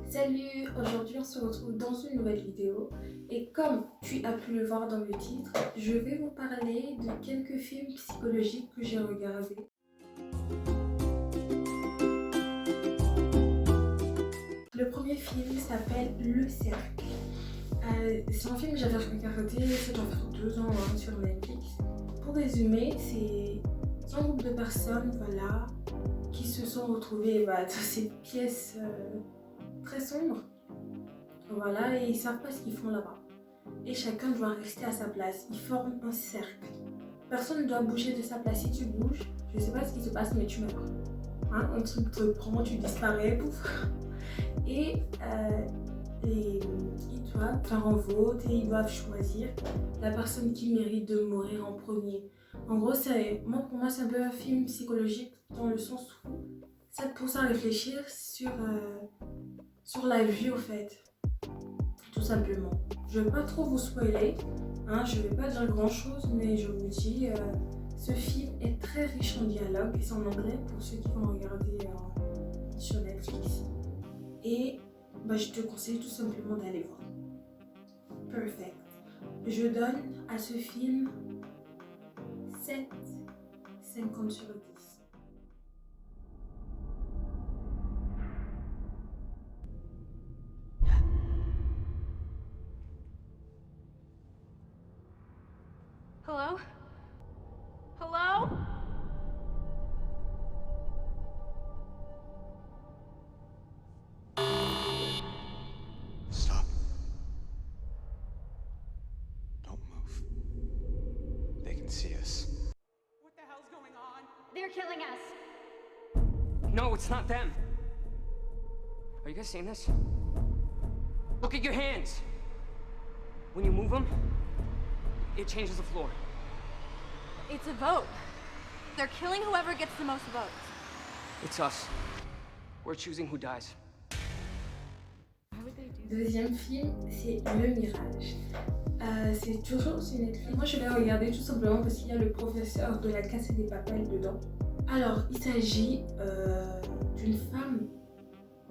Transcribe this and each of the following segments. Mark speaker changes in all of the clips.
Speaker 1: Salut, aujourd'hui on se retrouve dans une nouvelle vidéo et comme tu as pu le voir dans le titre, je vais vous parler de quelques films psychologiques que j'ai regardés. Le premier film s'appelle Le Cercle. C'est un film que j'avais regardé, ça doit faire 2 ans sur Netflix. Pour résumer, c'est un groupe de personnes voilà, qui se sont retrouvées dans cette pièce très sombre. Voilà, et ils savent pas ce qu'ils font là-bas. Et chacun doit rester à sa place. Ils forment un cercle. Personne ne doit bouger de sa place. Si tu bouges, je sais pas ce qui se passe, mais tu meurs. Hein? Un truc te prend, tu disparais, pouf. Et ils doivent faire un vote et ils doivent choisir la personne qui mérite de mourir en premier. En gros, pour moi, c'est un peu un film psychologique dans le sens où ça te pousse à réfléchir sur la vie, au fait. Tout simplement. Je ne vais pas trop vous spoiler, hein, je ne vais pas dire grand chose, mais je vous dis, ce film est très riche en dialogue et c'est en anglais pour ceux qui vont regarder sur Netflix. Et je te conseille tout simplement d'aller voir. Perfect. Je donne à ce film 7,50 sur 10.
Speaker 2: Hello? Hello?
Speaker 3: Stop. Don't move. They can see us.
Speaker 4: What the hell's going on?
Speaker 2: They're killing us.
Speaker 5: No, it's not them. Are you guys seeing this? Look at your hands. When you move them, it changes the floor.
Speaker 2: It's a vote. They're killing whoever gets the most votes.
Speaker 5: It's us. We're choosing who dies.
Speaker 1: Deuxième film, c'est Le Mirage. C'est toujours sur Netflix. Moi, je l'ai regardé tout simplement parce qu'il y a le professeur de la Casa de Papel dedans. Alors, il s'agit d'une femme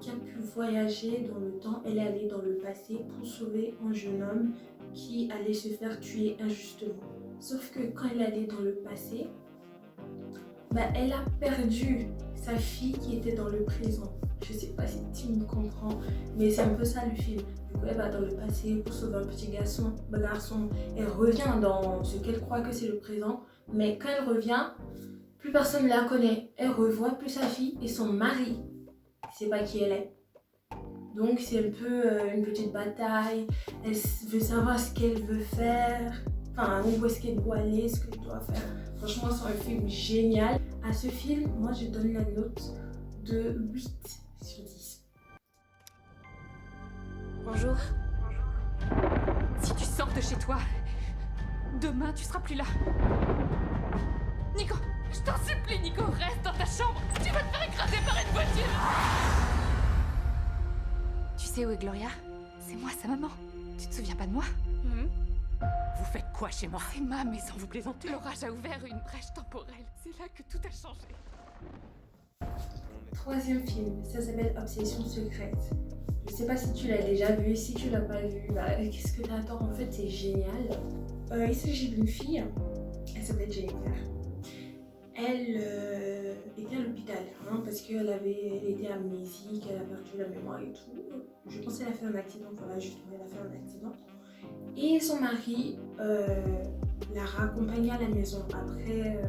Speaker 1: qui a pu voyager dans le temps. Elle est allée dans le passé pour sauver un jeune homme qui allait se faire tuer injustement. Sauf que quand elle est allée dans le passé, elle a perdu sa fille qui était dans le présent. Je sais pas si tu me comprends, mais c'est un peu ça le film. Du coup, elle va dans le passé pour sauver un petit garçon. Elle revient dans ce qu'elle croit que c'est le présent, mais quand elle revient, plus personne ne la connaît. Elle revoit plus sa fille et son mari. Il sait pas qui elle est. Donc c'est un peu une petite bataille. Elle veut savoir ce qu'elle veut faire, où est-ce qu'elle doit aller, ce qu'elle doit faire. Franchement, c'est un film génial. À ce film, moi je donne la note de 8 sur 10.
Speaker 2: Bonjour. Si tu sors de chez toi, demain tu seras plus là. Nico, je t'en supplie, Nico, reste dans ta chambre. Tu vas te faire écraser par une voiture. Tu sais où est Gloria? C'est moi, sa maman. Tu te souviens pas de moi?
Speaker 4: Vous faites quoi chez moi?
Speaker 2: C'est ma maison, vous plaisantez. L'orage a ouvert une brèche temporelle. C'est là que tout a changé.
Speaker 1: Troisième film, ça s'appelle Obsession secrète. Je sais pas si tu l'as déjà vu, si tu l'as pas vu, qu'est-ce que t'attends? En fait, c'est génial. Il s'agit d'une fille, elle s'appelle Jennifer. Elle était à l'hôpital parce qu'elle était amnésique, elle a perdu la mémoire et tout. Je pense qu'elle a fait un accident, voilà, justement, elle a fait un accident. Et son mari l'a raccompagnée à la maison après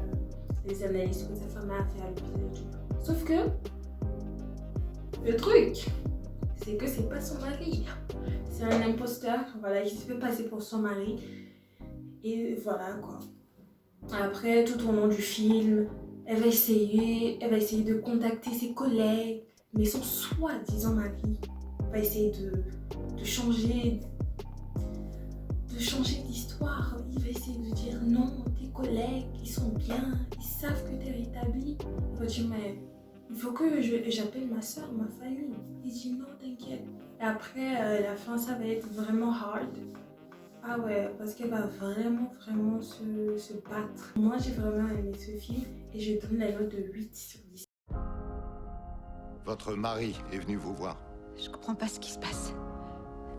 Speaker 1: les analyses que sa femme a fait à l'hôpital et tout. Sauf que le truc, c'est que c'est pas son mari. C'est un imposteur, voilà, qui se fait passer pour son mari. Et voilà quoi. Après, tout au long du film, elle va essayer de contacter ses collègues, mais son soi-disant mari va essayer de changer d'histoire. Il va essayer de dire non, tes collègues, ils sont bien, ils savent que tu es rétabli. Il va dire mais il faut que j'appelle ma soeur, ma famille. Il dit non, t'inquiète. Et après, la fin, ça va être vraiment hard. Ah ouais, parce qu'elle va vraiment se battre. Moi, j'ai vraiment aimé ce film et je donne la note de 8 sur 10.
Speaker 3: Votre mari est venu vous voir.
Speaker 6: Je comprends pas ce qui se passe.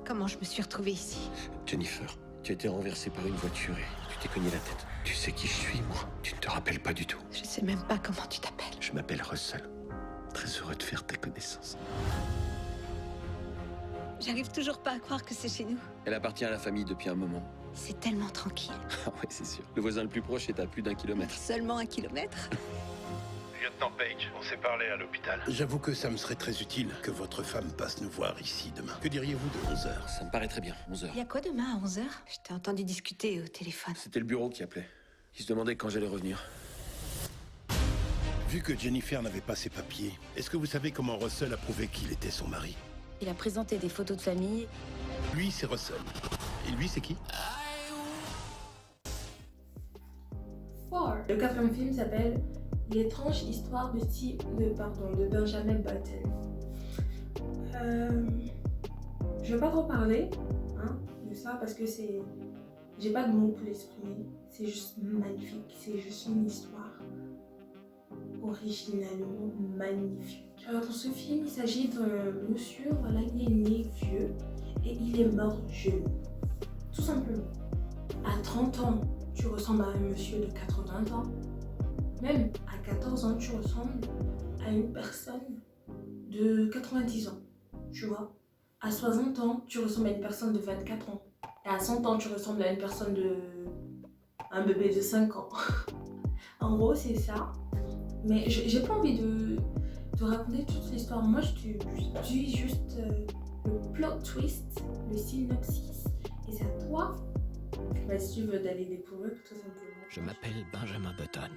Speaker 6: Comment je me suis retrouvée ici?
Speaker 7: Jennifer, tu as été renversée par une voiture et tu t'es cogné la tête. Tu sais qui je suis, moi? Tu ne te rappelles pas du tout.
Speaker 6: Je sais même pas comment tu t'appelles.
Speaker 7: Je m'appelle Russell. Très heureux de faire ta connaissance.
Speaker 6: J'arrive toujours pas à croire que c'est chez nous.
Speaker 7: Elle appartient à la famille depuis un moment.
Speaker 6: C'est tellement tranquille.
Speaker 7: Ah ouais, c'est sûr. Le voisin le plus proche est à plus d'1 kilomètre.
Speaker 6: Seulement 1 kilomètre?
Speaker 8: Lieutenant Page, on s'est parlé à l'hôpital. J'avoue que ça me serait très utile que votre femme passe nous voir ici demain. Que diriez-vous de 11h?
Speaker 7: Ça me paraît très bien, 11h.
Speaker 6: Y a quoi demain à 11h? Je t'ai entendu discuter au téléphone.
Speaker 7: C'était le bureau qui appelait. Il se demandait quand j'allais revenir.
Speaker 8: Vu que Jennifer n'avait pas ses papiers, est-ce que vous savez comment Russell a prouvé qu'il était son mari?
Speaker 9: Il a présenté des photos de famille.
Speaker 8: Lui, c'est Russell. Et lui, c'est qui?
Speaker 1: Le quatrième film s'appelle L'étrange histoire de Benjamin Button. Je vais pas trop parler de ça parce que j'ai pas de mots pour l'exprimer. C'est juste magnifique. C'est juste une histoire originalement magnifique. Alors dans ce film, il s'agit d'un monsieur, voilà, il est né vieux et il est mort jeune. Tout simplement. À 30 ans, tu ressembles à un monsieur de 80 ans. Même à 14 ans, tu ressembles à une personne de 90 ans. Tu vois. À 60 ans, tu ressembles à une personne de 24 ans. Et à 100 ans, tu ressembles à une personne un bébé de 5 ans. En gros, c'est ça. Mais j'ai pas envie de raconter toute l'histoire. Moi, je te dis juste le plot twist, le synopsis. Et c'est à toi, si tu veux, d'aller découvrir tout simplement.
Speaker 10: Je m'appelle Benjamin Button.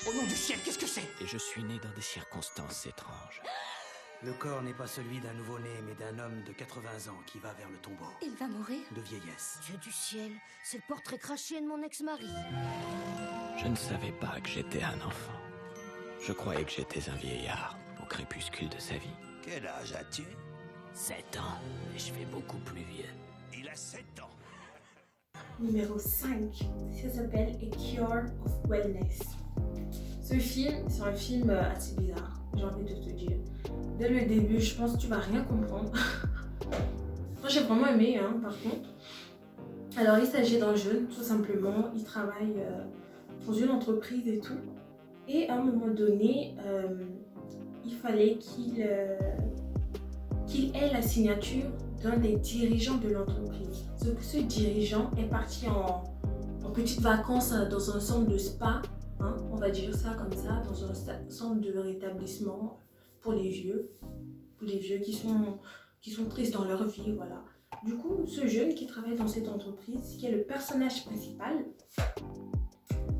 Speaker 5: Au nom du ciel, qu'est-ce que c'est?
Speaker 10: Et je suis né dans des circonstances étranges.
Speaker 11: Le corps n'est pas celui d'un nouveau-né, mais d'un homme de 80 ans qui va vers le tombeau.
Speaker 9: Il va mourir?
Speaker 11: De vieillesse.
Speaker 9: Dieu du ciel, c'est le portrait craché de mon ex-mari.
Speaker 10: Je ne savais pas que j'étais un enfant. Je croyais que j'étais un vieillard, au crépuscule de sa vie.
Speaker 11: Quel âge as-tu?
Speaker 10: 7 ans, et je fais beaucoup plus vieux.
Speaker 11: Il a 7 ans.
Speaker 1: Numéro 5, ça s'appelle A Cure of Wellness. Ce film, c'est un film assez bizarre, j'ai envie de te dire. Dès le début, je pense que tu vas rien comprendre. Moi, j'ai vraiment aimé, par contre. Alors, il s'agit d'un jeune, tout simplement. Il travaille dans une entreprise et tout. Et à un moment donné, il fallait qu'il ait la signature d'un des dirigeants de l'entreprise. Ce dirigeant est parti en petites vacances dans un centre de spa, on va dire ça comme ça, dans un centre de rétablissement pour les vieux qui sont tristes dans leur vie, voilà. Du coup, ce jeune qui travaille dans cette entreprise, qui est le personnage principal,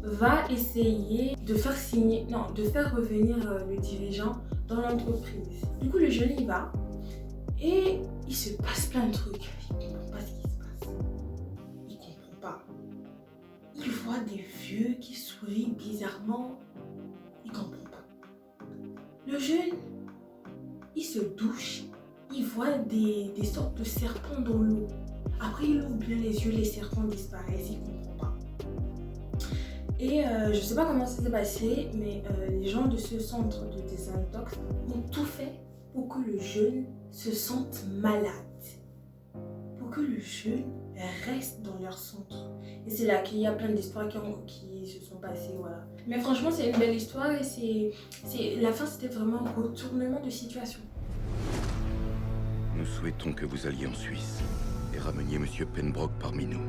Speaker 1: va essayer de faire revenir le dirigeant dans l'entreprise. Du coup, le jeune y va et il se passe plein de trucs. Il comprend pas ce qui se passe. Il comprend pas. Il voit des vieux qui sourient bizarrement. Il comprend pas. Le jeune, il se douche. Il voit des sortes de serpents dans l'eau. Après, il ouvre bien les yeux, les serpents disparaissent. Il comprend pas. Et je sais pas comment ça s'est passé, mais les gens de ce centre de désintox ont tout fait pour que le jeune se sente malade. Pour que le jeune reste dans leur centre. Et c'est là qu'il y a plein d'histoires qui se sont passées, voilà. Mais franchement, c'est une belle histoire et la fin, c'était vraiment un retournement de situation.
Speaker 12: Nous souhaitons que vous alliez en Suisse et rameniez Monsieur Penbrook parmi nous.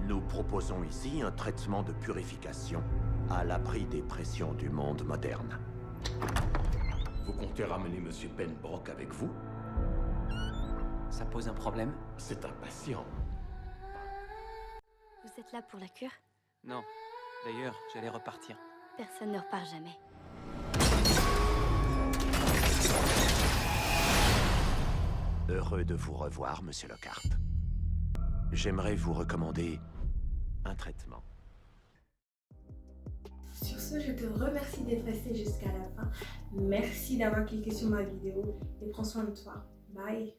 Speaker 13: Nous proposons ici un traitement de purification à l'abri des pressions du monde moderne.
Speaker 14: Vous comptez ramener Monsieur Penbrook avec vous?
Speaker 5: Ça pose un problème?
Speaker 14: C'est un patient.
Speaker 9: Vous êtes là pour la cure?
Speaker 5: Non. D'ailleurs, j'allais repartir.
Speaker 9: Personne ne repart jamais.
Speaker 13: Heureux de vous revoir, Monsieur Lockhart. J'aimerais vous recommander un traitement.
Speaker 1: Sur ce, je te remercie d'être resté jusqu'à la fin. Merci d'avoir cliqué sur ma vidéo et prends soin de toi. Bye.